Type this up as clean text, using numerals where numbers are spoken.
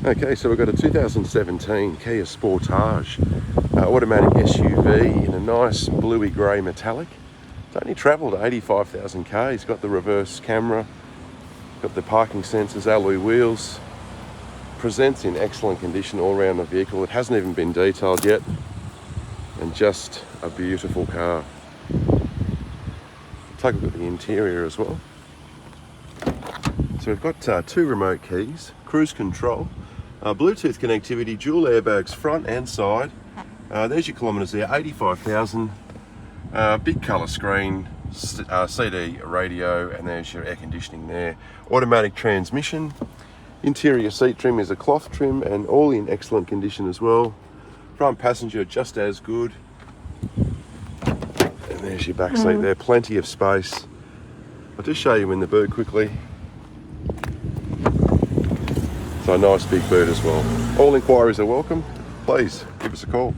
Okay, so we've got a 2017 Kia Sportage automatic SUV in a nice bluey grey metallic. It's only travelled 85,000 k. It's got the reverse camera, got the parking sensors, alloy wheels. Presents in excellent condition all around the vehicle. It hasn't even been detailed yet, and just a beautiful car. Take a look at the interior as well. So we've got two remote keys, cruise control, Bluetooth connectivity, dual airbags front and side. There's your kilometres there, 85,000. Big colour screen, CD radio, and there's your air conditioning there. Automatic transmission. Interior seat trim is a cloth trim and all in excellent condition as well. Front passenger just as good. And there's your back seat there, plenty of space. I'll just show you in the boot quickly. So a nice big boot as well. All inquiries are welcome. Please give us a call.